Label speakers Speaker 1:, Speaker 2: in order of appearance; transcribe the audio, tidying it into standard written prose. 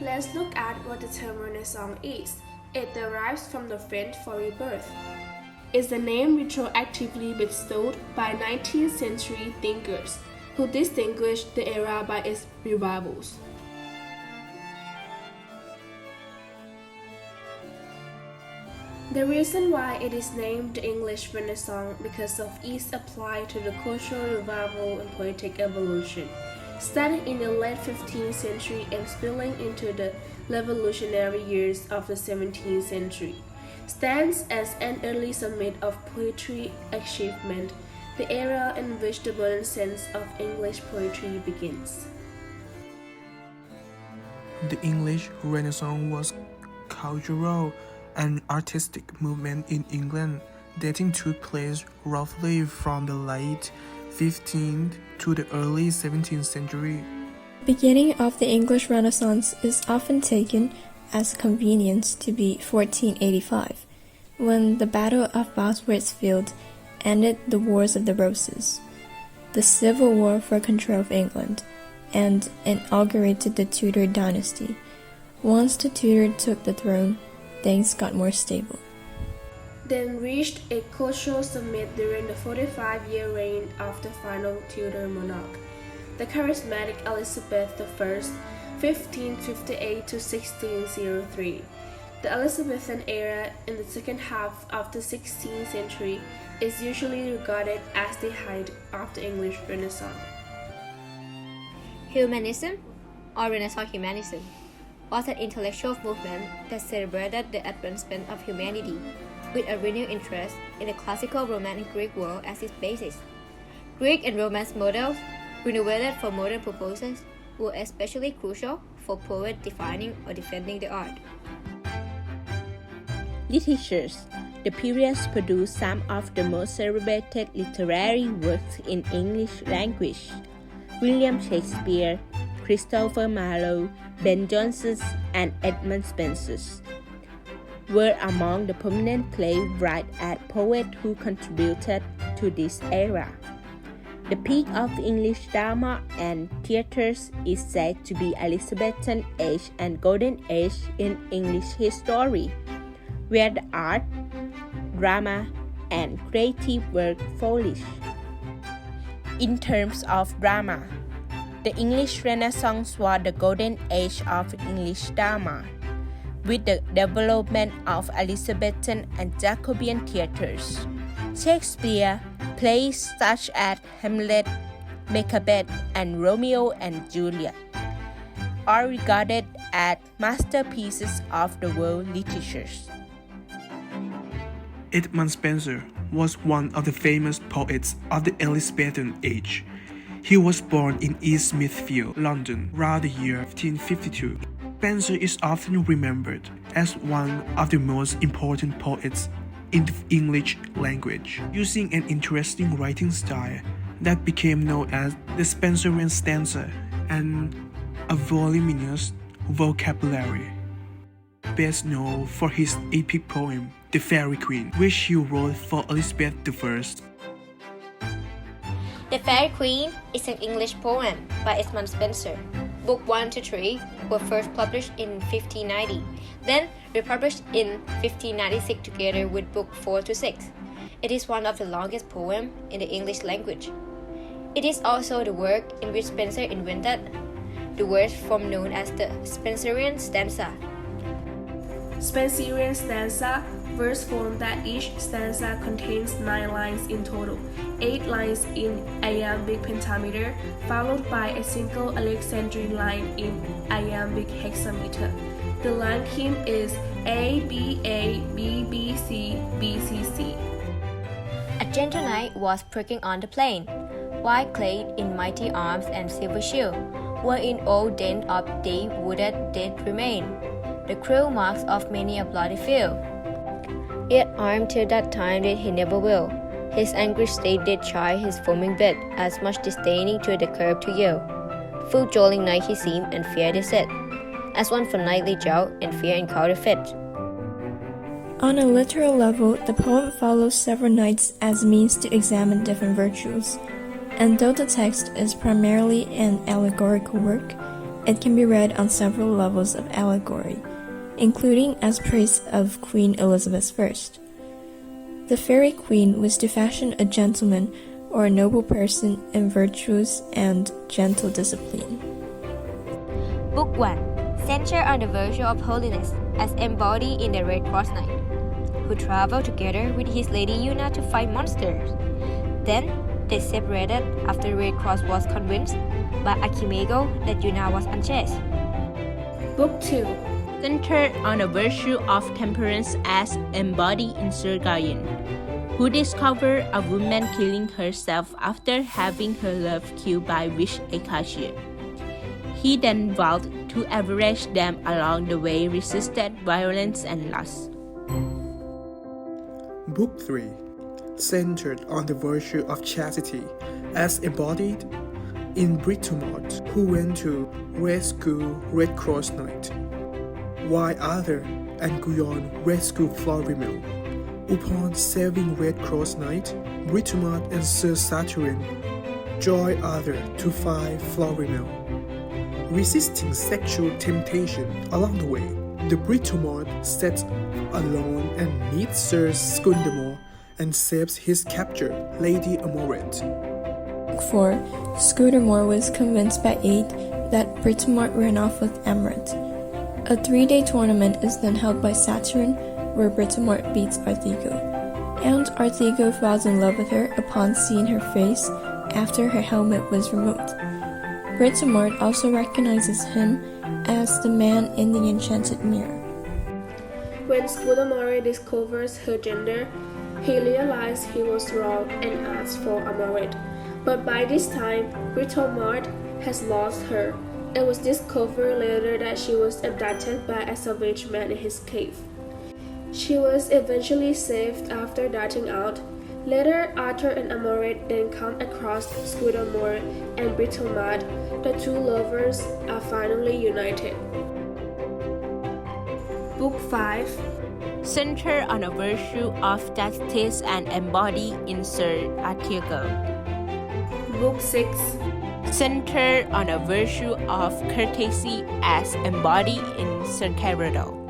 Speaker 1: Let's look at what the term Renaissance is. It derives from the French for rebirth. It's the name retroactively bestowed by 19th century thinkers who distinguished the era by its revivals. The reason why it is named the English Renaissance because of its apply to the cultural revival and poetic evolution, starting in the late 15th century and spilling into the revolutionary years of the 17th century, stands as an early summit of poetry achievement, the era in which the modern sense of English poetry begins.
Speaker 2: The English Renaissance was cultural and artistic movement in England dating took place roughly from the late 15th to the early 17th century.
Speaker 3: The beginning of the English Renaissance is often taken as convenience to be 1485, when the Battle of Bosworth Field ended the Wars of the Roses, the civil war for control of England, and inaugurated the Tudor dynasty. Once the Tudor took the throne, things got more stable.
Speaker 1: Then reached a cultural summit during the 45-year reign of the final Tudor monarch, the charismatic Elizabeth I, 1558 to 1603. The Elizabethan era in the second half of the 16th century is usually regarded as the height of the English Renaissance.
Speaker 4: Humanism, or Renaissance humanism, was an intellectual movement that celebrated the advancement of humanity, with a renewed interest in the classical Roman and Greek world as its basis. Greek and Roman models, renovated for modern purposes, were especially crucial for poets defining or defending the art.
Speaker 5: Literatures. The periods produced some of the most celebrated literary works in English language. William Shakespeare, Christopher Marlowe, Ben Jonson, and Edmund Spenser were among the prominent playwrights and poets who contributed to this era. The peak of the English drama and theatres is said to be Elizabethan age and Golden Age in English history, where the art, drama, and creative work flourished. In terms of drama, the English Renaissance was the golden age of English drama, with the development of Elizabethan and Jacobean theatres. Shakespeare plays such as Hamlet, Macbeth, and Romeo and Juliet are regarded as masterpieces of the world literature.
Speaker 2: Edmund Spenser was one of the famous poets of the Elizabethan age. He was born in East Smithfield, London, around the year 1552. Spenser is often remembered as one of the most important poets in the English language, using an interesting writing style that became known as the Spenserian stanza and a voluminous vocabulary. Best known for his epic poem, The Faerie Queene, which he wrote for Elizabeth I.
Speaker 4: The Faerie Queene is an English poem by Edmund Spenser. Book 1 to 3 were first published in 1590, then republished in 1596 together with Book 4 to 6. It is one of the longest poems in the English language. It is also the work in which Spenser invented the word form known as the Spenserian stanza.
Speaker 1: Spenserian stanza, verse form that each stanza contains 9 lines in total, 8 lines in iambic pentameter, followed by a single Alexandrine line in iambic hexameter. The line scheme is A, B, A, B, B, C, B, C, C.
Speaker 4: A gentle knight was pricking on the plain, white clad in mighty arms and silver shield, wherein all den of day wooded dead remain, the cruel marks of many a bloody field. Yet armed till that time did he never will. His angry state did chide his foaming bed, as much disdaining to the curb to yield. Full jolling knight he seemed, and fear they said, as one for nightly jout and fear encounter fit.
Speaker 3: On a literal level, the poem follows several knights as means to examine different virtues, and though the text is primarily an allegorical work, It can be read on several levels of allegory, including as praise of Queen Elizabeth I. The fairy queen was to fashion a gentleman or a noble person in virtuous and gentle discipline.
Speaker 4: Book 1 Center on the virtue of holiness as embodied in the Red Cross Knight, who traveled together with his lady Yuna to fight monsters. Then they separated after Red Cross was convinced by Akimego that Yuna was unchaste.
Speaker 1: Book 2
Speaker 5: Centered on the virtue of temperance as embodied in Sir Gawain, who discovered a woman killing herself after having her love killed by witch Acacia. He then vowed to average them along the way, resisted violence and lust.
Speaker 2: Book 3 Centered on the virtue of chastity as embodied in Britomart, who went to rescue Red Cross Knight, while Arthur and Guyon rescued Florimel. Upon saving Red Cross Knight, Britomart and Sir Saturn joined Arthur to fight Florimel. Resisting sexual temptation along the way, the Britomart sets alone and meets Sir Scudamore and saves his captor, Lady Amoret.
Speaker 3: 4. Scudamore was convinced by Aid that Britomart ran off with Amoret. A 3-day tournament is then held by Saturn, where Britomart beats Arthigo, and Arthigo falls in love with her upon seeing her face after her helmet was removed. Britomart also recognizes him as the man in the enchanted mirror.
Speaker 1: When Scudamore discovers her gender, he realizes he was wrong and asks for Amoret. But by this time, Britomart has lost her. It was discovered later that she was abducted by a savage man in his cave. She was eventually saved after darting out. Later, Arthur and Amoret then come across Scudamore and Britomart. The two lovers are finally united. Book 5
Speaker 5: Centered on the virtue of justice and embodied in Sir Arthigo.
Speaker 1: Book 6
Speaker 5: Centered on the virtue of courtesy as embodied in Sir Carador.